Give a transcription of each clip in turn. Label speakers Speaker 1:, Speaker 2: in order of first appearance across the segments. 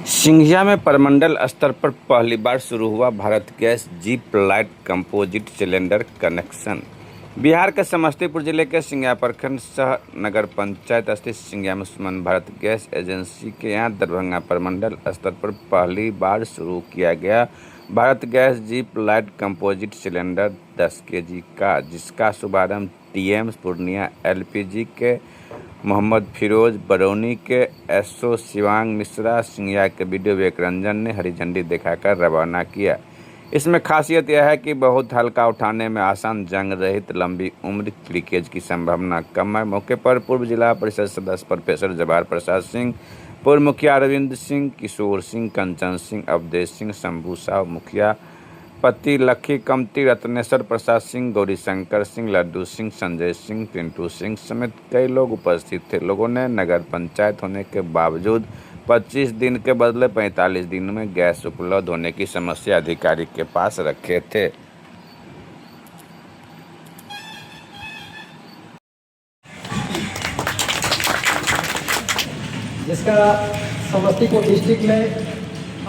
Speaker 1: सिंघिया में प्रमंडल स्तर पर पहली बार शुरू हुआ Bharat gas jeep light composite cylinder connection. Bihar के समस्तीपुर जिले के सिंघिया प्रखंड सह नगर पंचायत स्थित सिंघिया में सुमन भारत गैस एजेंसी के यहाँ दरभंगा प्रमंडल स्तर पर पहली बार शुरू किया गया Bharat gas jeep light composite cylinder 10 kg का, जिसका शुभारंभ टीएम पूर्णिया एलपीजी के मोहम्मद फिरोज, बरौनी के एसओ शिवांग मिश्रा, सिंघिया के बीडीओ विवेक रंजन ने हरी झंडी दिखाकर रवाना किया। इसमें खासियत यह है कि बहुत हल्का, उठाने में आसान, जंग रहित, लंबी उम्र, लीकेज की संभावना कम है। मौके पर पूर्व जिला परिषद सदस्य प्रोफेसर जवाहर प्रसाद सिंह, पूर्व मुखिया अरविंद सिंह, किशोर सिंह, कंचन सिंह, अवधेश सिंह, शंभू साहु, मुखिया पति लखी कमती, रत्नेश्वर प्रसाद सिंह, गौरीशंकर सिंह, लड्डू सिंह, संजय सिंह, पिंटू सिंह समेत कई लोग उपस्थित थे। लोगों ने नगर पंचायत होने के बावजूद 25 दिन के बदले 45 दिन में गैस उपलब्ध होने की समस्या अधिकारी के पास रखे थे।
Speaker 2: जिसका समस्तीपुर डिस्ट्रिक्ट में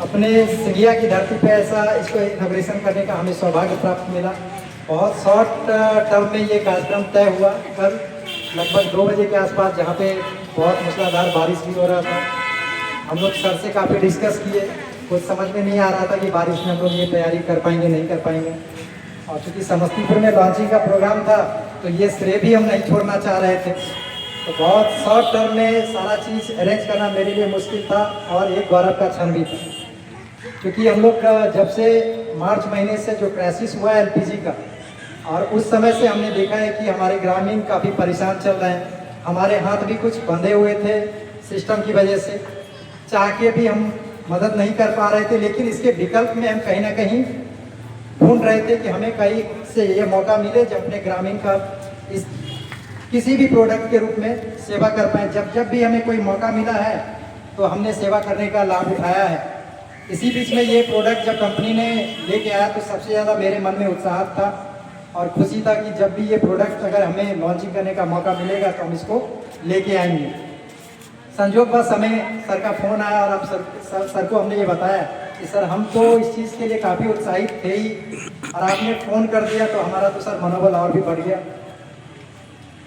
Speaker 2: अपने सिंघिया की धरती पे ऐसा इसको इनॉग्रेशन करने का हमें सौभाग्य प्राप्त मिला। बहुत शॉर्ट टर्म में ये कार्यक्रम तय हुआ। कल लगभग 2 बजे के आसपास, जहाँ पे बहुत मूसलाधार बारिश भी हो रहा था, हम लोग सर से काफ़ी डिस्कस किए। कुछ समझ में नहीं आ रहा था कि बारिश में हम लोग ये तैयारी कर पाएंगे नहीं कर पाएंगे। और चूँकि समस्तीपुर में लॉन्चिंग का प्रोग्राम था, तो ये श्रेय भी हम नहीं छोड़ना चाह रहे थे। तो बहुत शॉर्ट टर्म में सारा चीज़ अरेंज करना मेरे लिए मुश्किल था और एक गौरव का क्षण भी था, क्योंकि हम लोग जब से मार्च महीने से जो क्राइसिस हुआ है एलपीजी का, और उस समय से हमने देखा है कि हमारे ग्रामीण काफ़ी परेशान चल रहे हैं। हमारे हाथ भी कुछ बंधे हुए थे सिस्टम की वजह से, चाह के भी हम मदद नहीं कर पा रहे थे। लेकिन इसके विकल्प में हम कहीं ना कहीं ढूंढ रहे थे कि हमें कहीं से ये मौका मिले जब अपने ग्रामीण का इस किसी भी प्रोडक्ट के रूप में सेवा कर पाएँ। जब भी हमें कोई मौका मिला है तो हमने सेवा करने का लाभ उठाया है। इसी बीच में ये प्रोडक्ट जब कंपनी ने लेके आया तो सबसे ज़्यादा मेरे मन में उत्साह था और खुशी था कि जब भी ये प्रोडक्ट अगर हमें लॉन्चिंग करने का मौका मिलेगा तो हम इसको लेके आएंगे। संजोगवश हमें सर का फ़ोन आया और अब सर को हमने ये बताया कि सर हम तो इस चीज़ के लिए काफ़ी उत्साहित थे ही, और आपने फ़ोन कर दिया तो हमारा तो सर मनोबल और भी बढ़ गया।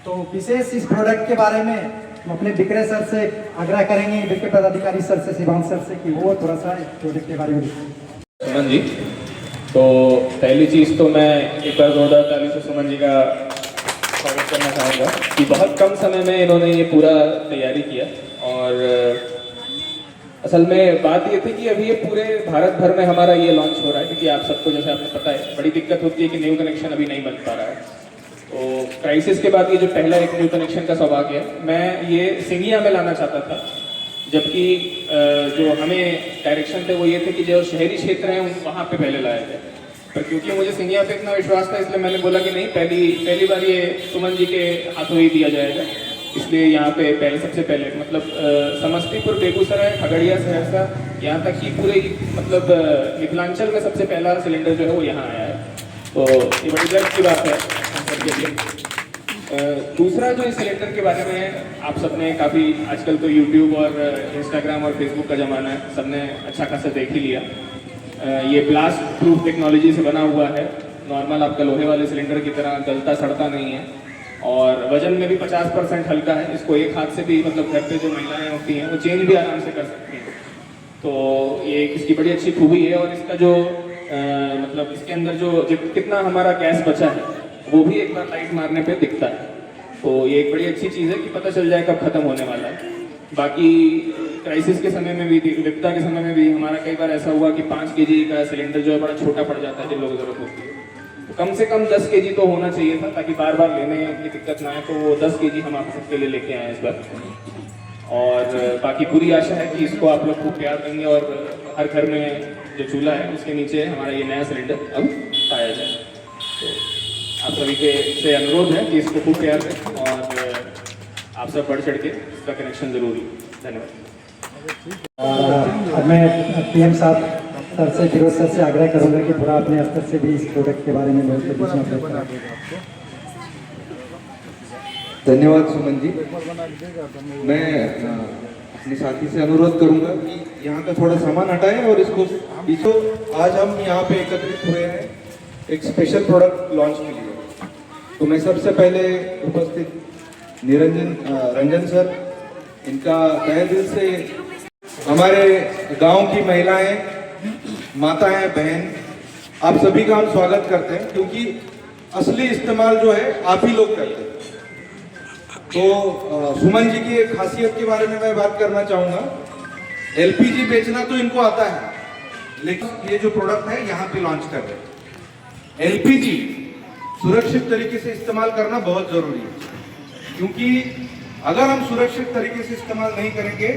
Speaker 2: तो विशेष इस प्रोडक्ट के बारे में हम अपने विक्रय सर से आग्रह करेंगे, विक्रय पदाधिकारी सर से, शिवांग सर से, कि वो थोड़ा सा इस प्रोडक्ट के बारे में बताएं।
Speaker 3: सुमन जी, तो पहली चीज़ तो मैं एक बार जोरदार ताली से सुमन जी का स्वागत करना चाहूँगा कि बहुत कम समय में इन्होंने ये पूरा तैयारी किया। और असल में बात ये थी कि अभी ये पूरे भारत भर में हमारा ये लॉन्च हो रहा है, क्योंकि आप सबको जैसे आपने पता है बड़ी दिक्कत होती है कि न्यू कनेक्शन अभी नहीं बन पा रहा है। तो क्राइसिस के बाद ये जो पहला एक न्यू कनेक्शन का सौभाग्य है, मैं ये सिंघिया में लाना चाहता था, जबकि जो हमें डायरेक्शन थे वो ये थे कि जो शहरी क्षेत्र हैं वहाँ पे पहले लाया जाए। पर क्योंकि मुझे सिंघिया पे इतना विश्वास था, इसलिए मैंने बोला कि नहीं, पहली बार ये सुमन जी के हाथों ही दिया जाएगा। इसलिए यहाँ पे सबसे पहले मतलब समस्तीपुर, बेगूसराय, खगड़िया, सहरसा, यहाँ तक कि पूरे मतलब मिथिलांचल में सबसे पहला सिलेंडर जो है वो यहाँ आया है। तो ये बड़ी गर्व की बात है हम सबके लिए। दूसरा जो इस सिलेंडर के बारे में आप सबने काफ़ी, आजकल तो यूट्यूब और इंस्टाग्राम और फेसबुक का ज़माना है, सबने अच्छा खासा देख ही लिया। ये ब्लास्ट प्रूफ टेक्नोलॉजी से बना हुआ है। नॉर्मल आपका लोहे वाले सिलेंडर की तरह गलता सड़ता नहीं है, और वजन में भी 50% हल्का है। इसको एक हाथ से भी, मतलब घर पे जो महिलाएं होती हैं वो चेंज भी आराम से कर सकती हैं। तो ये इसकी बड़ी अच्छी खूबी है। और इसका जो मतलब इसके अंदर जो कितना हमारा गैस बचा है वो भी एक बार लाइट मारने पे दिखता है। तो ये एक बड़ी अच्छी चीज़ है कि पता चल जाए कब खत्म होने वाला है। बाकी क्राइसिस के समय में भी, विपदा के समय में भी हमारा कई बार ऐसा हुआ कि 5 kg का सिलेंडर जो है बड़ा छोटा पड़ जाता है जिन लोगों को जरूरत होती है। तो कम से कम 10 kg तो होना चाहिए था, ताकि बार बार लेने की दिक्कत ना आए। तो वो 10 kg हम आप सबके लिए लेके आए इस बार। और बाकी पूरी आशा है कि इसको आप लोग खूब प्यार देंगे और हर घर में जो चूल्हा है उसके नीचे हमारा ये नया सिलेंडर अब पाया जाए। तो आप सभी के से अनुरोध है कि इसको खूब प्यार दें और आप सब बढ़ चढ़ के इसका कनेक्शन जरूर लें। धन्यवाद।
Speaker 2: मैं पीएम साहब सर से, फिरोज सर से आग्रह करूँगा कि थोड़ा अपने स्तर से भी इस प्रोडक्ट के बारे में लोगों को पूछना।
Speaker 4: धन्यवाद सुमन जी। मैं अपने साथी से अनुरोध करूंगा कि यहाँ का थोड़ा सामान हटाएं और इसको आज हम यहाँ पे एकत्रित हुए हैं एक स्पेशल प्रोडक्ट लॉन्च के लिए। तो मैं सबसे पहले उपस्थित रंजन सर, इनका तहे दिल से हमारे गांव की महिलाएं, माताएं, बहन, आप सभी का हम स्वागत करते हैं, क्योंकि असली इस्तेमाल जो है आप ही लोग करते हैं। तो सुमन जी की एक खासियत के बारे में मैं बात करना चाहूंगा। एलपीजी बेचना तो इनको आता है, लेकिन ये जो प्रोडक्ट है यहाँ पे लॉन्च कर रहे हैं। एलपीजी सुरक्षित तरीके से इस्तेमाल करना बहुत जरूरी है, क्योंकि अगर हम सुरक्षित तरीके से इस्तेमाल नहीं करेंगे,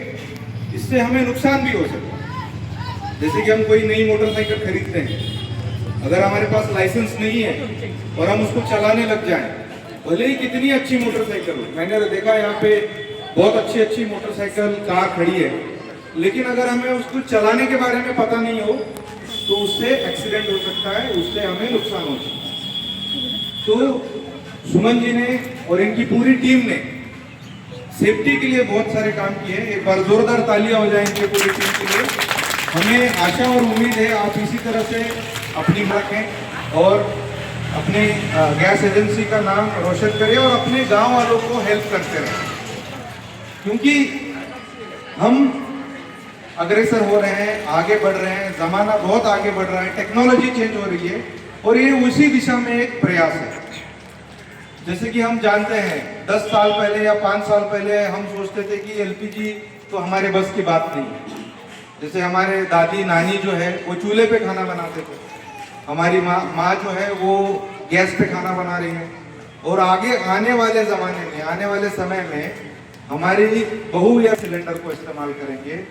Speaker 4: इससे हमें नुकसान भी हो सकता है। जैसे कि हम कोई नई मोटरसाइकिल खरीदते हैं, अगर हमारे पास लाइसेंस नहीं है और हम उसको चलाने लग जाएं, भले ही कितनी अच्छी मोटरसाइकिल हो, मैंने देखा यहाँ पे बहुत अच्छी अच्छी मोटरसाइकिल कार खड़ी है, लेकिन अगर हमें उसको चलाने के बारे में पता नहीं हो तो उससे एक्सीडेंट हो सकता है, उससे हमें नुकसान हो सकता है। तो सुमन जी ने और इनकी पूरी टीम ने सेफ्टी के लिए बहुत सारे काम किए। एक बार जोरदार तालियां हो जाएंगे पूरी टीम के लिए। हमें आशा और उम्मीद है आप इसी तरह से अपनी रखें और अपने गैस एजेंसी का नाम रोशन करें और अपने गांव वालों को हेल्प करते रहें, क्योंकि हम अग्रसर हो रहे हैं, आगे बढ़ रहे हैं, जमाना बहुत आगे बढ़ रहा है, टेक्नोलॉजी चेंज हो रही है और ये उसी दिशा में एक प्रयास है। जैसे कि हम जानते हैं 10 साल पहले या 5 साल पहले हम सोचते थे कि एलपीजी तो हमारे बस की बात नहीं है। जैसे हमारे दादी नानी जो है वो चूल्हे पे खाना बनाते थे, हमारी माँ जो है वो गैस पे खाना बना रही है, और आगे आने वाले ज़माने में, आने वाले समय में हमारी बहू या सिलेंडर को इस्तेमाल करेंगे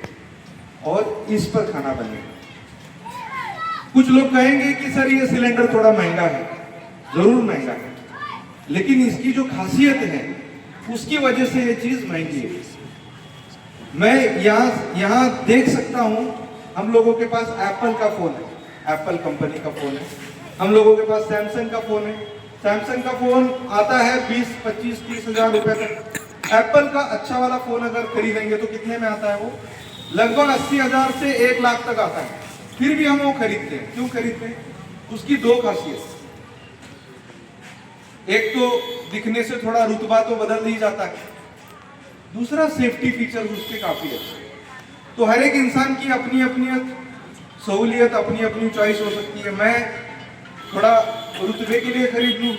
Speaker 4: और इस पर खाना बनेगा। कुछ लोग कहेंगे कि सर ये सिलेंडर थोड़ा महंगा है, जरूर महंगा है, लेकिन इसकी जो खासियत है उसकी वजह से ये चीज महंगी है। मैं यहाँ देख सकता हूँ, हम लोगों के पास एप्पल का फोन है, एप्पल कंपनी का फोन है, हम लोगों के पास सैमसंग का फोन है, सैमसंग का फोन आता है 20, 25, 30 हजार रुपए तक। एप्पल का अच्छा वाला फोन अगर खरीदेंगे तो कितने में आता है? वो लगभग 80 हजार से 1 लाख तक आता है। फिर भी हम वो खरीदते हैं। क्यों खरीदते हैं? उसकी 2 खासियत। एक तो दिखने से थोड़ा रुतबा तो बदल ही जाता है, दूसरा सेफ्टी फीचर उसके काफी अच्छे। तो हर एक इंसान की अपनी अपनी सहूलियत, अपनी अपनी चॉइस हो सकती है। मैं थोड़ा रुतबे के लिए खरीद लूँ,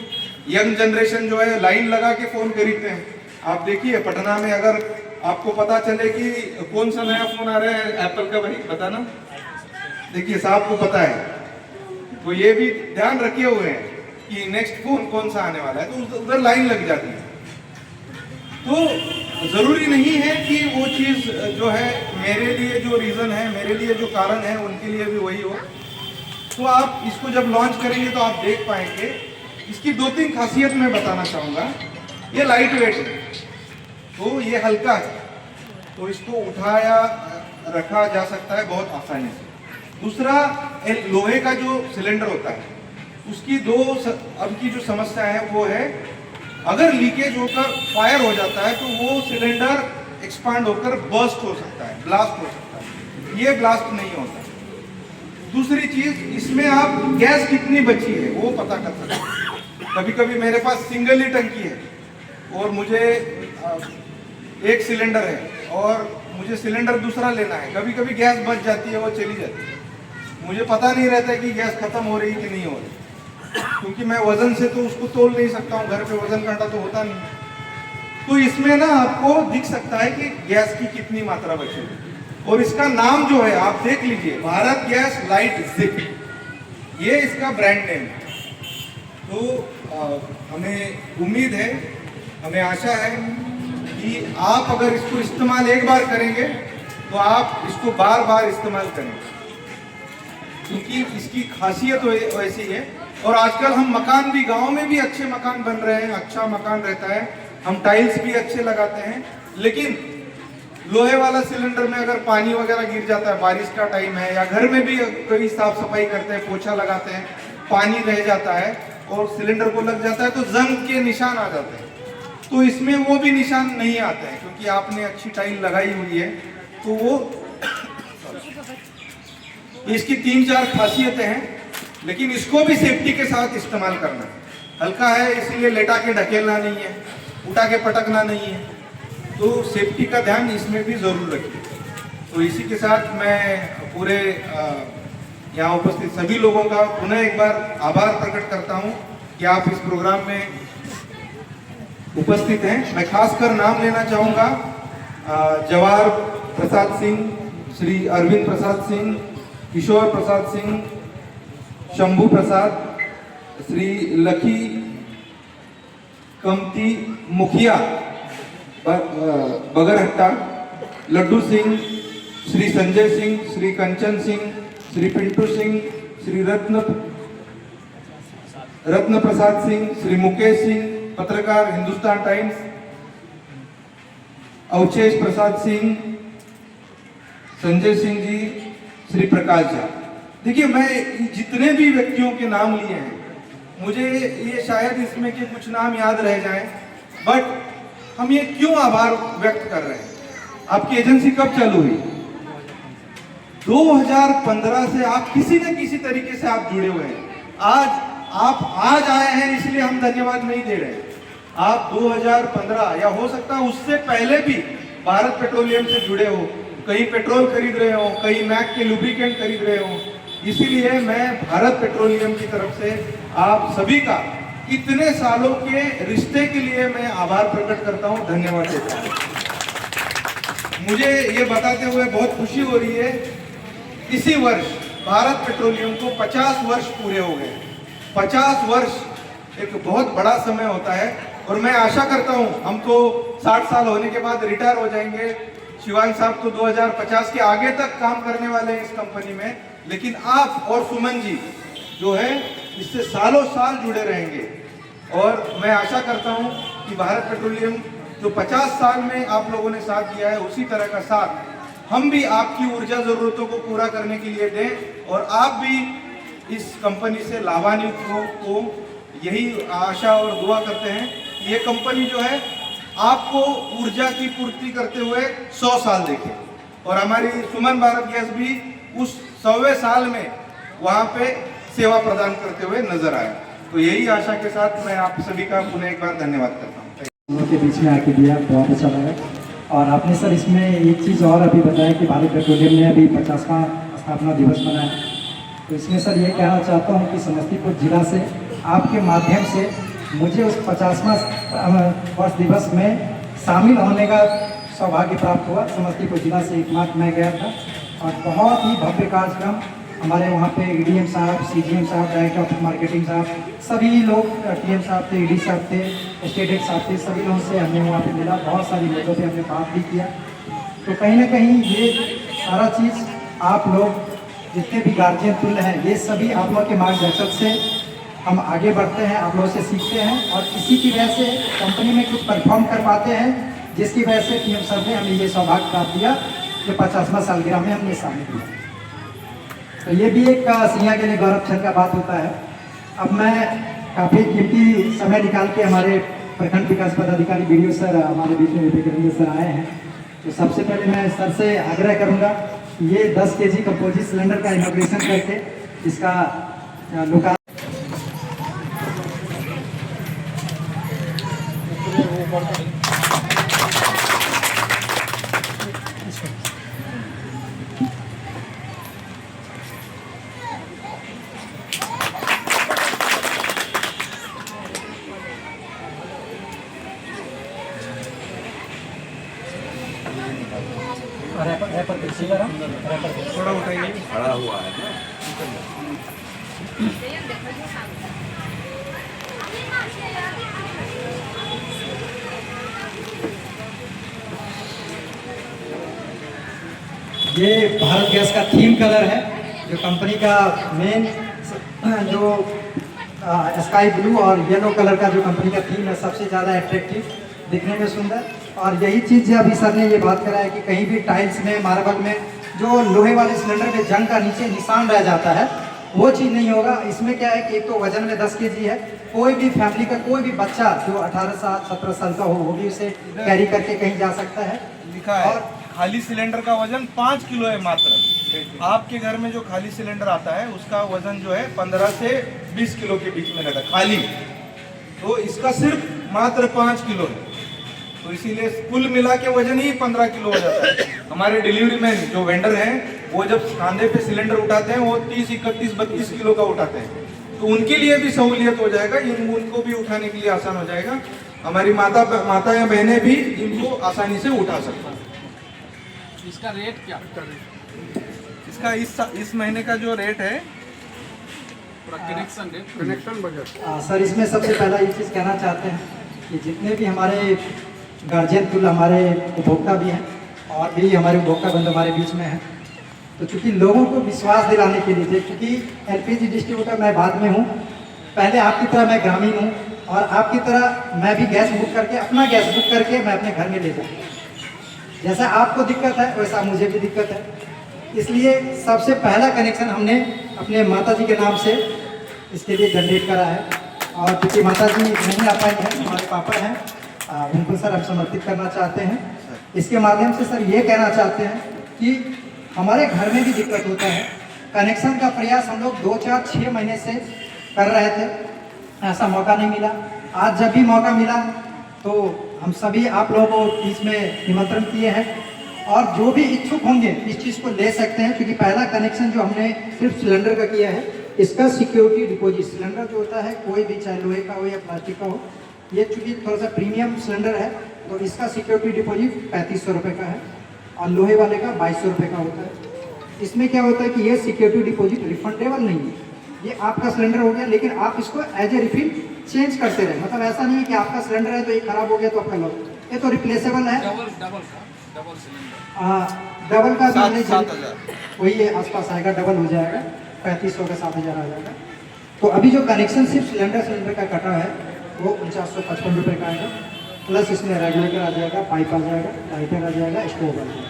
Speaker 4: यंग जनरेशन जो है लाइन लगा के फोन खरीदते हैं। आप देखिए पटना में अगर आपको पता चले कि कौन सा नया फोन आ रहा है एप्पल का, भाई बताना, देखिए साहब को पता है, तो ये भी ध्यान रखे हुए हैं कि नेक्स्ट फोन कौन सा आने वाला है, तो उधर लाइन लग जाती है। तो जरूरी नहीं है कि वो चीज जो है मेरे लिए जो रीजन है, मेरे लिए जो कारण है, उनके लिए भी वही हो। तो आप इसको जब लॉन्च करेंगे तो आप देख पाएंगे। इसकी 2-3 खासियत मैं बताना चाहूंगा। ये लाइट वेट है, तो ये हल्का है, तो इसको उठाया रखा जा सकता है बहुत आसानी से। दूसरा, लोहे का जो सिलेंडर होता है उसकी अब की जो समस्या है वो है, अगर लीकेज होकर फायर हो जाता है तो वो सिलेंडर एक्सपांड होकर बर्स्ट हो सकता है, ब्लास्ट हो सकता है। ये ब्लास्ट नहीं होता। दूसरी चीज, इसमें आप गैस कितनी बची है वो पता कर सकते हैं। कभी कभी मेरे पास सिंगल ही टंकी है और मुझे 1 सिलेंडर है और मुझे सिलेंडर दूसरा लेना है, कभी कभी गैस बच जाती है, वो चली जाती है, मुझे पता नहीं रहता कि गैस खत्म हो रही कि नहीं हो रही, क्योंकि मैं वजन से तो उसको तोल नहीं सकता हूँ, घर पे वजन कांटा तो होता नहीं। तो इसमें ना आपको दिख सकता है कि गैस की कितनी मात्रा बची है, और इसका नाम जो है आप देख लीजिए, भारत गैस लाइट जिप, ये इसका ब्रांड नेम है। तो हमें उम्मीद है, हमें आशा है कि आप अगर इसको इस्तेमाल एक बार करेंगे तो आप इसको बार बार इस्तेमाल करेंगे, क्योंकि इसकी खासियत वैसी है। और आजकल हम मकान भी, गांव में भी अच्छे मकान बन रहे हैं, अच्छा मकान रहता है, हम टाइल्स भी अच्छे लगाते हैं, लेकिन लोहे वाला सिलेंडर में अगर पानी वगैरह गिर जाता है, बारिश का टाइम है, या घर में भी कभी साफ सफाई करते हैं, पोछा लगाते हैं, पानी रह जाता है और सिलेंडर को लग जाता है तो जंग के निशान आ जाते हैं। तो इसमें वो भी निशान नहीं आते हैं, क्योंकि आपने अच्छी टाइल लगाई हुई है, तो वो इसकी 3-4 खासियतें हैं, लेकिन इसको भी सेफ्टी के साथ इस्तेमाल करना है। हल्का है इसलिए लेटा के ढकेलना नहीं है, उठा के पटकना नहीं है, तो सेफ्टी का ध्यान इसमें भी ज़रूर रखिए। तो इसी के साथ मैं पूरे यहाँ उपस्थित सभी लोगों का पुनः एक बार आभार प्रकट करता हूँ कि आप इस प्रोग्राम में उपस्थित हैं। मैं खासकर नाम लेना चाहूँगा जवाहर प्रसाद सिंह, श्री अरविंद प्रसाद सिंह, किशोर प्रसाद सिंह, शंभू प्रसाद, श्री लखी कमती मुखिया बगरहट्टा, लड्डू सिंह, श्री संजय सिंह, श्री कंचन सिंह, श्री पिंटू सिंह, श्री रत्न प्रसाद सिंह, श्री मुकेश सिंह, पत्रकार हिंदुस्तान टाइम्स, अवचेश प्रसाद सिंह, संजय सिंह जी, श्री प्रकाश झा। देखिए, मैं जितने भी व्यक्तियों के नाम लिए हैं, मुझे ये शायद इसमें के कुछ नाम याद रह जाएं, बट हम ये क्यों आभार व्यक्त कर रहे हैं? आपकी एजेंसी कब चालू हुई? 2015 से आप किसी न किसी तरीके से आप जुड़े हुए हैं। आज आए हैं इसलिए हम धन्यवाद नहीं दे रहे। आप 2015 या हो सकता है उससे पहले भी भारत पेट्रोलियम से जुड़े हो, कहीं पेट्रोल खरीद रहे हो, कहीं मैक के लुब्रिकेंट खरीद रहे हो। इसीलिए मैं भारत पेट्रोलियम की तरफ से आप सभी का इतने सालों के रिश्ते के लिए मैं आभार प्रकट करता हूं, धन्यवाद देता हूं। मुझे ये बताते हुए बहुत खुशी हो रही है, इसी वर्ष भारत पेट्रोलियम को 50 वर्ष पूरे हो गए। 50 वर्ष एक बहुत बड़ा समय होता है और मैं आशा करता हूं हम तो 60 साल होने के बाद रिटायर हो जाएंगे। शिवांग साहब तो 2050 के आगे तक काम करने वाले हैं इस कंपनी में, लेकिन आप और सुमन जी जो है इससे सालों साल जुड़े रहेंगे। और मैं आशा करता हूं कि भारत पेट्रोलियम जो 50 साल में आप लोगों ने साथ दिया है, उसी तरह का साथ हम भी आपकी ऊर्जा जरूरतों को पूरा करने के लिए दें और आप भी इस कंपनी से लाभान्वित हो। यही आशा और दुआ करते हैं कि ये कंपनी जो है आपको ऊर्जा की पूर्ति करते हुए 100 साल देखे और हमारी सुमन भारत गैस भी उस 100वें साल में वहाँ पे सेवा प्रदान करते हुए नजर आए। तो यही आशा के साथ मैं आप सभी का पुनः एक बार धन्यवाद करता हूँ।
Speaker 2: के बीच में आके दिया, बहुत अच्छा लगा। और आपने सर इसमें एक चीज़ और अभी बताया कि भारत पेट्रोलियम ने अभी 50वां स्थापना दिवस मनाया, तो इसमें सर ये कहना चाहता हूँ कि समस्तीपुर जिला से आपके माध्यम से मुझे उस 50वां वर्ष दिवस में शामिल होने का सौभाग्य प्राप्त हुआ। समस्तीपुर जिला से एकमात्र मैं गया था और बहुत ही भव्य कार्यक्रम हमारे वहाँ पे EDM साहब, CGM साहब, डायरेक्टर ऑफ मार्केटिंग साहब, सभी लोग, TM साहब थे, ED साहब थे, स्टेट हेड साहब थे, सभी लोगों से हमें वहाँ पे मिला। बहुत सारी मुद्दों पे हमने बात भी किया। तो कहीं ना कहीं ये सारा चीज़ आप लोग जितने भी गार्जियन तुल्य हैं, ये सभी आप लोग के मार्गदर्शन से हम आगे बढ़ते हैं, आप लोगों से सीखते हैं और इसी की वजह से कंपनी में कुछ परफॉर्म कर पाते हैं, जिसकी वजह से PM सर ने हमें ये सौभाग्य प्राप्त किया कि 50वां सालगिरह में हमने शामिल किया। तो ये भी एक सिंघिया के लिए गौरव क्षण का बात होता है। अब मैं काफ़ी कीमती समय निकाल के हमारे प्रखंड विकास पदाधिकारी BDO सर हमारे बीच में विवेकानंद सर आए हैं, तो सबसे पहले मैं सर से आग्रह करूँगा कि ये 10 kg कंपोजिट सिलेंडर का इनॉग्रेशन करके इसका लोकार्पण।
Speaker 4: थोड़ा उठाइए,
Speaker 1: खड़ा हुआ है ना।
Speaker 2: ये भारत गैस का थीम कलर है, जो कंपनी का मेन जो स्काई ब्लू और येलो कलर का जो कंपनी का थीम है, सबसे ज़्यादा अट्रैक्टिव, दिखने में सुंदर। और यही चीज़ अभी सर ने ये बात करा है कि कहीं भी टाइल्स में, मार्बल में जो लोहे वाले सिलेंडर में जंग का नीचे निशान रह जाता है, वो चीज़ नहीं होगा। इसमें क्या है कि एक तो वजन में 10 kg है, कोई भी फैमिली का कोई भी बच्चा जो 18 साल 17 साल का हो, वो भी उसे कैरी करके कहीं जा सकता है।
Speaker 4: लिखा है खाली सिलेंडर का वजन 5 किलो है मात्र। आपके घर में जो खाली सिलेंडर आता है उसका वजन जो है 15 से 20 किलो के बीच में रहता है खाली, तो इसका सिर्फ मात्र 5 किलो है, तो इसीलिए कुल मिला के वजन ही 15 किलो हो जाता है। हमारे डिलीवरी मैन जो वेंडर हैं वो जब कांधे पे सिलेंडर उठाते हैं वो 30, 31, 32 किलो का उठाते हैं, तो उनके लिए भी सहूलियत हो जाएगा, उनको भी उठाने के लिए आसान हो जाएगा। हमारी माता या बहनें भी इनको आसानी से उठा सकते हैं।
Speaker 5: इसका रेट क्या?
Speaker 4: इसका इस महीने का जो रेट है
Speaker 5: कनेक्शन रेट
Speaker 2: सर, इसमें सबसे पहला ये चीज़ कहना चाहते हैं कि जितने भी हमारे गार्जियन कुल हमारे उपभोक्ता भी हैं और भी हमारे उपभोक्ता बंधु हमारे बीच में हैं, तो चूँकि लोगों को विश्वास दिलाने के लिए, क्योंकि एलपीजी डिस्ट्रीब्यूटर मैं बाद में हूँ, पहले आपकी तरह मैं ग्रामीण हूँ और आपकी तरह मैं भी गैस बुक करके अपना गैस बुक करके मैं अपने घर में ले जाऊँ। जैसा आपको दिक्कत है वैसा मुझे भी दिक्कत है, इसलिए सबसे पहला कनेक्शन हमने अपने माता जी के नाम से इसके लिए जनरेट करा है। और क्योंकि माता जी नहीं आ पाए हैं, हमारे पापा हैं, उनको सर हम समर्पित करना चाहते हैं। इसके माध्यम से सर ये कहना चाहते हैं कि हमारे घर में भी दिक्कत होता है, कनेक्शन का प्रयास हम लोग 2, 4, 6 महीने से कर रहे थे, ऐसा मौका नहीं मिला। आज जब भी मौका मिला तो हम सभी आप लोगों को इसमें निमंत्रण किए हैं और जो भी इच्छुक होंगे इस चीज़ को ले सकते हैं, क्योंकि पहला कनेक्शन जो हमने सिर्फ सिलेंडर का किया है, इसका सिक्योरिटी डिपॉजिट सिलेंडर जो होता है कोई भी, चाहे लोहे का हो या प्लास्टिक का हो, ये चूँकि थोड़ा सा प्रीमियम सिलेंडर है तो इसका सिक्योरिटी डिपॉजिट 3500 रुपये का है और लोहे वाले का 2200 रुपये का होता है। इसमें क्या होता है कि ये सिक्योरिटी डिपॉजिट रिफंडेबल नहीं है, ये आपका सिलेंडर हो गया लेकिन आप इसको एज ए रिफिल चेंज करते रहे, मतलब ऐसा नहीं है कि आपका सिलेंडर है तो ये खराब हो गया तो आपका लो, ये तो रिप्लेसेबल है। डबल का वही है आसपास आएगा, डबल हो जाएगा, 3500 का 7000 आ जाएगा। तो अभी जो कनेक्शन सिर्फ सिलेंडर का कटा है वो 4955 रुपये का आएगा, प्लस इसमें रेगुलेटर आ जाएगा, पाइप आ जाएगा, लाइटर आ जाएगा, स्टोव आ जाएगा।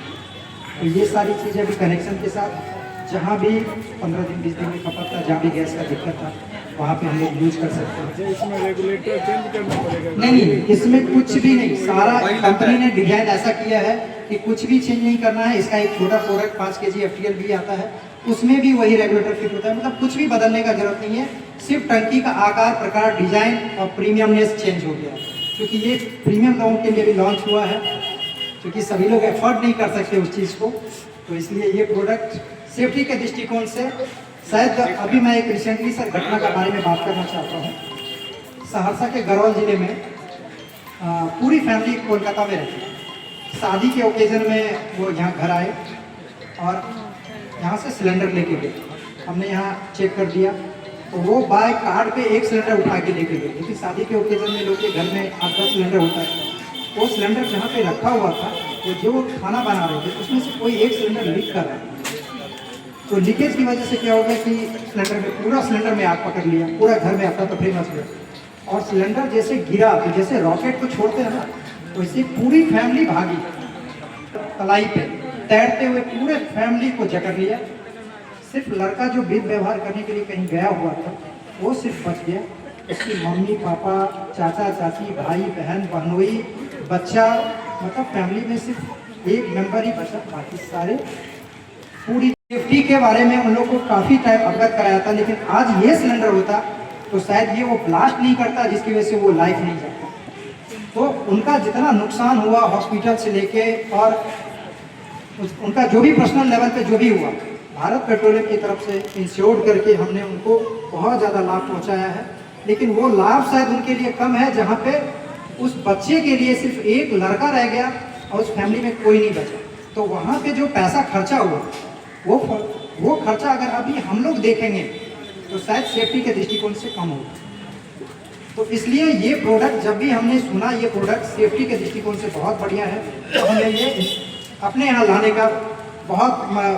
Speaker 2: तो ये सारी चीज़ें अभी कनेक्शन के साथ जहाँ भी 15 दिन 20 दिन में खपत था, जहाँ भी गैस का दिक्कत था वहाँ पे हम लोग यूज कर सकते हैं।
Speaker 5: इसमें रेगुलेटर चेंज करना पड़ेगा?
Speaker 2: नहीं, इसमें कुछ भी नहीं, सारा कंपनी ने डिजाइन ऐसा किया है कि कुछ भी चेंज नहीं करना है। इसका एक छोटा प्रोडक्ट 5 kg FTL भी आता है, उसमें भी वही रेगुलेटर फिट होता है, मतलब कुछ भी बदलने का जरूरत नहीं है, सिर्फ टंकी का आकार, प्रकार, डिजाइन और प्रीमियमनेस चेंज हो गया है। क्योंकि ये प्रीमियम लोगों के लिए भी लॉन्च हुआ है, क्योंकि सभी लोग एफर्ट नहीं कर सकते उस चीज़ को, तो इसलिए ये प्रोडक्ट सेफ्टी के दृष्टिकोण से शायद अभी मैं एक रिसेंटली सर घटना के बारे में बात करना चाहता हूँ। सहरसा के गरौल जिले में पूरी फैमिली कोलकाता में रहती है, शादी के ओकेजन में वो यहाँ घर आए और यहाँ से सिलेंडर लेके गए। हमने यहाँ चेक कर दिया तो वो बाय कार्ड पे एक सिलेंडर उठा के लेके गए, क्योंकि शादी के ओकेजन में लोग के घर में 8-10 सिलेंडर होता है। वो सिलेंडर जहाँ पे रखा हुआ था, वो जो खाना बना रहे थे उसमें से कोई एक सिलेंडर लीक कर रहा है, तो लीकेज की वजह से क्या हो गया कि सिलेंडर में पूरा सिलेंडर में आग पकड़ लिया, पूरा घर में अफरा तफरी मच गया और सिलेंडर जैसे गिरा तो जैसे रॉकेट को छोड़ते हैं ना, वैसे पूरी फैमिली भागी तलाई पे, तैरते हुए पूरे फैमिली को जकड़ लिया। सिर्फ लड़का जो विध व्यवहार करने के लिए कहीं गया हुआ था वो सिर्फ बच गया, उसकी मम्मी पापा, चाचा चाची, भाई बहन, बहनोई, बच्चा, मतलब फैमिली में सिर्फ एक मेंबर ही बचा, बाकी सारे। पूरी सेफ्टी के बारे में उन लोगों को काफ़ी टाइम अवगत कराया था, लेकिन आज ये सिलेंडर होता तो शायद ये वो ब्लास्ट नहीं करता, जिसकी वजह से वो लाइफ नहीं जाता। तो उनका जितना नुकसान हुआ हॉस्पिटल से लेके और उनका जो भी पर्सनल लेवल पे जो भी हुआ, भारत पेट्रोलियम की तरफ से इंश्योर्ड करके हमने उनको बहुत ज़्यादा लाभ पहुंचाया है। लेकिन वो लाभ शायद उनके लिए कम है जहाँ पे उस बच्चे के लिए सिर्फ एक लड़का रह गया और उस फैमिली में कोई नहीं बचा। तो वहाँ पे जो पैसा खर्चा हुआ वो खर्चा अगर अभी हम लोग देखेंगे तो शायद सेफ्टी के दृष्टिकोण से कम होगा। तो इसलिए ये प्रोडक्ट जब भी हमने सुना ये प्रोडक्ट सेफ्टी के दृष्टिकोण से बहुत बढ़िया है, तो हमें ये अपने यहाँ लाने का बहुत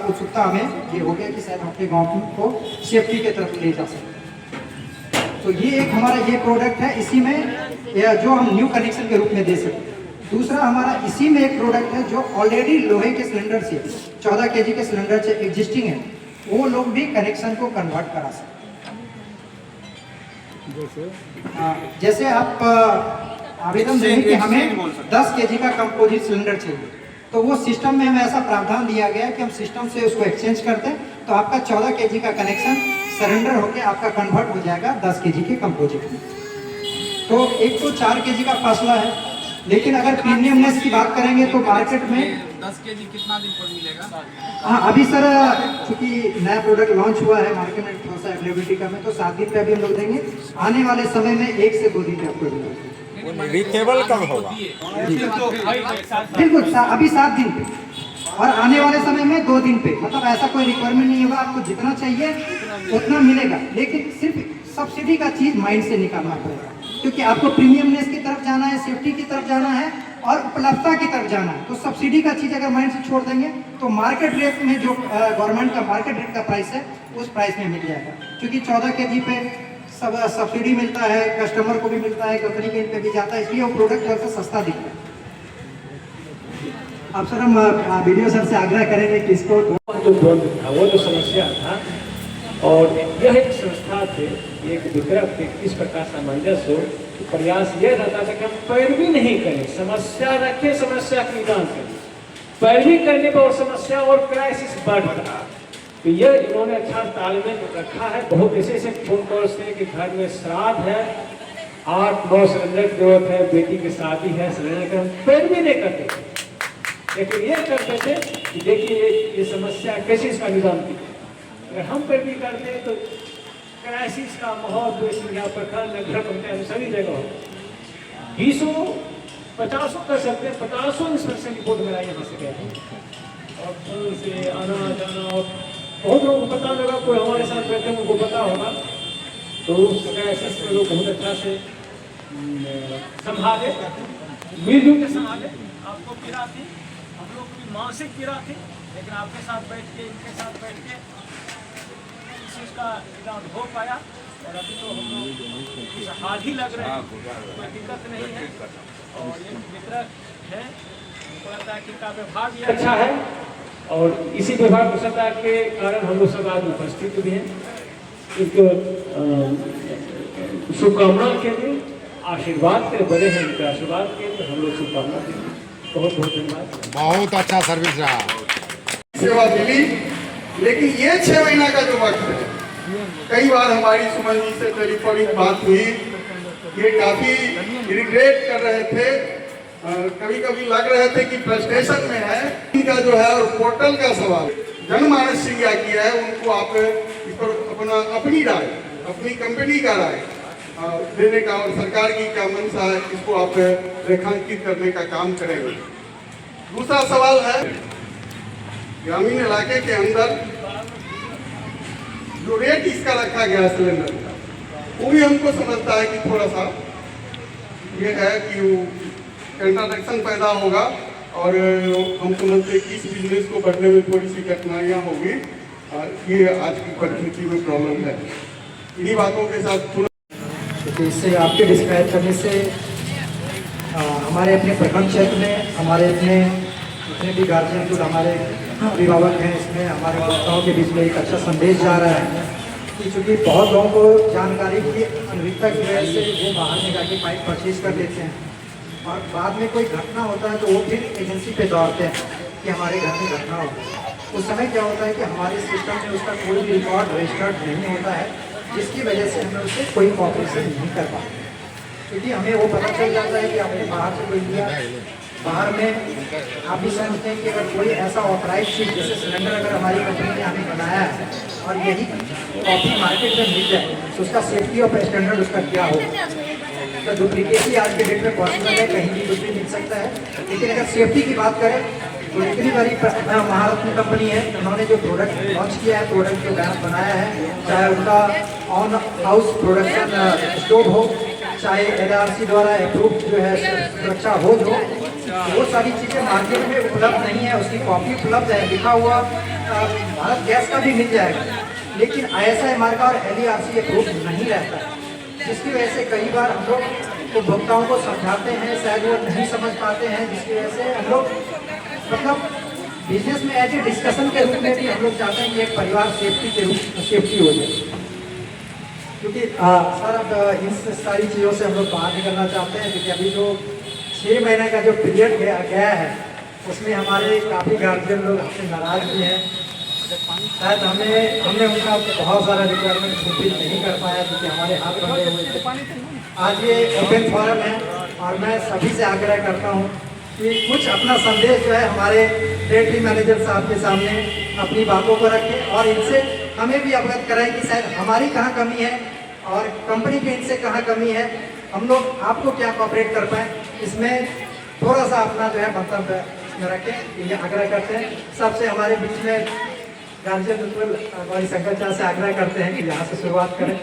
Speaker 2: उत्सुकता हमें ये हो गया कि शायद अपने गाँव को सेफ्टी के तरफ ले जा सकते। तो ये एक हमारा ये प्रोडक्ट है, इसी में जो हम न्यू कनेक्शन के रूप में दे सकते हैं। दूसरा हमारा इसी में एक प्रोडक्ट है जो ऑलरेडी लोहे के सिलेंडर से 14 kg के सिलेंडर से एग्जिस्टिंग है, वो लोग भी कनेक्शन को कन्वर्ट करा सकते हैं। जैसे आप आवेदन देंगे कि हमें 10 kg का कंपोजिट सिलेंडर चाहिए, तो वो सिस्टम में हमें ऐसा प्रावधान दिया गया कि हम सिस्टम से उसको एक्सचेंज करते हैं, तो आपका 14 kg का कनेक्शन सरेंडर होकर आपका कन्वर्ट हो जाएगा 10 kg के कंपोजिट में। तो एक तो 4 kg का फासला है, लेकिन अगर प्रीमियमनेस की बात करेंगे तो मार्केट में
Speaker 5: 10 केजी कितना दिन पर मिलेगा?
Speaker 2: हाँ, अभी सर चूंकि नया प्रोडक्ट लॉन्च हुआ है मार्केट में, थोड़ा सा अवेलेबिलिटी कम है, तो 7 दिन पे अभी हम लोग देंगे। आने वाले समय में 1 से 2 दिन पे आपको मिलेगा।
Speaker 6: रीचेबल कब होगा?
Speaker 2: बिल्कुल अभी 7 दिन पे, और आने वाले समय में 2 दिन पे। मतलब ऐसा कोई रिक्वायरमेंट नहीं होगा, आपको जितना चाहिए उतना मिलेगा, लेकिन सिर्फ सब्सिडी का चीज माइंड से निकालना पड़ेगा, क्योंकि आपको प्रीमियमनेस की तरफ जाना है, सेफ्टी की तरफ जाना है और उपलब्धता की तरफ जाना है। तो सब्सिडी का चीज अगर माइंड से छोड़ देंगे तो मार्केट रेट में जो गवर्नमेंट का मार्केट रेट का प्राइस है उस प्राइस में मिल जाएगा, क्योंकि 14 kg पे सब सब्सिडी मिलता है, कस्टमर को भी मिलता है, कंपनी के पे भी जाता है, इसलिए वो प्रोडक्ट थोड़ा सा सस्ता दिखता है। अब सर हम वीडियो सर से आग्रह करेंगे कि इसको
Speaker 7: जो द्वंद्व था, वो जो समस्या था, और यह एक संस्था थे, एक वितरक थे, इस प्रकार सामंजस्य हो, तो प्रयास यह रहता था कि हम पैरवी नहीं करें, समस्या रखें, समस्या का निदान करें। पैरवी करने पर समस्या और क्राइसिस बढ़ रहा, तो यह इन्होंने अच्छा तालमेल रखा है। बहुत ऐसे ऐसे फोन कॉल्स थे कि घर में श्राद्ध है, 8-9 सिलेंडर की जरूरत है, बेटी की शादी है, सिलेंडर का हम पैरवी नहीं करते थे, लेकिन ये करते थे कि देखिए ये समस्या कैसे इसका निदान की। अगर हम पैरवी करते हैं तो क्राइसिस का माहौल प्रखंड नगर पंचायत सभी जगह हो, 20-50 कर सकते हैं, 50 इंस्पेक्शन रिपोर्ट मेरा यहाँ से गया है, और फोन से आना जाना, और बहुत लोगों को पता लगा, कोई हमारे साथ बैठे उनको पता होगा, तो क्राइसिस में लोग बहुत अच्छा से संभाले, मिलजुल के संभाले। आपको पीड़ा थी, हम लोग की मानसिक पीड़ा थी, लेकिन आपके साथ बैठ के, इनके साथ बैठ के इस चीज़ का इलाज हो पाया, और अभी तो हम लोग खुशहाल ही लग रहे हैं, कोई दिक्कत नहीं है। और ये वितरक है, हमको लगता है कि इनका व्यवहार भी अच्छा है, और इसी व्यवहार कुशलता के कारण हम लोग सब आज उपस्थित भी हैं। इनको शुभकामना के लिए, आशीर्वाद के बड़े हैं, इनके आशीर्वाद के लिए हम लोग शुभकामना देंगे। बहुत बहुत धन्यवाद।
Speaker 6: बहुत अच्छा सर्विस रहा।
Speaker 4: सेवा मिली, लेकिन ये 6 महीना का जो वक्त है, कई बार हमारी सुमन जी से टेलीफोनिक बात हुई, ये काफी रिग्रेट कर रहे थे, कभी कभी लग रहे थे कि फ्रस्ट्रेशन में है। इनका जो है और पोर्टल का सवाल जनमानस से क्या किया है, उनको आप इस पर अपनी राय, अपनी कंपनी का राय देने का, और सरकार की क्या मंशा है, इसको आप रेखांकित करने का काम करेंगे। दूसरा सवाल है, ग्रामीण इलाके के अंदर जो रेट इसका रखा गया सिलेंडर का, वो भी हमको समझता है कि थोड़ा सा ये है कि कंट्राडिक्शन पैदा होगा, और हम समझते हैं कि इस बिजनेस को बढ़ने में थोड़ी सी कठिनाइयाँ होगी। ये आज की परिस्थिति में प्रॉब्लम है। इन्हीं बातों के साथ
Speaker 2: तो इससे आपके डिस्क्राइब करने से हमारे अपने प्रखंड क्षेत्र में हमारे अपने जितने भी गार्जियन जो हमारे अभिभावक हैं, इसमें हमारे वक्ताओं के बीच में एक अच्छा संदेश जा रहा है कि चूँकि बहुत लोगों को जानकारी की अनिश्चितता की वजह से वो बाहर में जाके पाइप परचेज कर लेते हैं, और बाद में कोई घटना होता है तो वो फिर एजेंसी पे दौड़ते हैं कि हमारे घर में घटना हो। उस समय क्या होता है कि हमारे सिस्टम में उसका कोई भी रिकॉर्ड रजिस्टर्ड नहीं होता है, जिसकी वजह से हमें उससे कोई कॉपरेशन नहीं कर पाते, क्योंकि हमें वो पता चल जाता है कि आपने बाहर से कोई लिया। बाहर में आप भी समझते हैं कि अगर कोई ऐसा ऑथराइज चीज़ जैसे सिलेंडर अगर हमारी कंपनी ने हमें बनाया है और यही कॉपी मार्केट में मिल जाए तो उसका सेफ्टी ऑफ स्टैंडर्ड उसका क्या होगा। तो डुप्लीकेसी आज के डेट में पॉसिबल है, कहीं भी कुछ भी मिल सकता है, लेकिन अगर सेफ्टी की बात करें तो इतनी बड़ी महारत्न कंपनी है, उन्होंने जो प्रोडक्ट लॉन्च किया है, प्रोडक्ट जो गैस बनाया है, चाहे उनका ऑन हाउस प्रोडक्शन स्टोव हो, चाहे LRC द्वारा अप्रूव जो है सुरक्षा हो, जो वो सारी चीज़ें मार्केट में उपलब्ध नहीं है। उसकी कॉपी उपलब्ध है, लिखा हुआ भारत गैस का भी मिल जाएगा, लेकिन ISI मार्का और LERC अप्रूव नहीं रहता है, जिसकी वजह से कई बार हम लोग उपभोक्ताओं को समझाते हैं, शायद वो नहीं समझ पाते हैं, जिसकी वजह से हम लोग मतलब बिजनेस में एज ए डिस्कशन के रूप में भी हम लोग चाहते हैं कि एक परिवार सेफ्टी के रूप में सेफ्टी हो जाए। क्योंकि सर अब इन सारी चीज़ों से हम लोग बाहर निकलना चाहते हैं, क्योंकि अभी जो 6 महीने का जो पीरियड गया है उसमें हमारे काफ़ी गार्जियन लोग हमसे नाराज भी हैं। शायद हमने उनका बहुत सारा रिक्वायरमेंट फुलफिल नहीं कर पाया क्योंकि हमारे हाथ बंधे हुए थे। आज ये ओपन फोरम है और मैं सभी से आग्रह करता हूँ कि कुछ अपना संदेश जो है हमारे टेरिटरी मैनेजर साहब के सामने अपनी बातों को रखें और इनसे हमें भी अवगत कराएं कि शायद हमारी कहाँ कमी है और कंपनी की इनसे कहाँ कमी है, हम लोग आपको क्या कोऑपरेट कर पाएँ, इसमें थोड़ा सा अपना जो है मंतव्य में रखें, ये आग्रह करते हैं। सबसे हमारे बीच में गार्जियन बिल्कुल गौरी शंकर चाह से आग्रह करते हैं कि यहाँ से शुरुआत करें।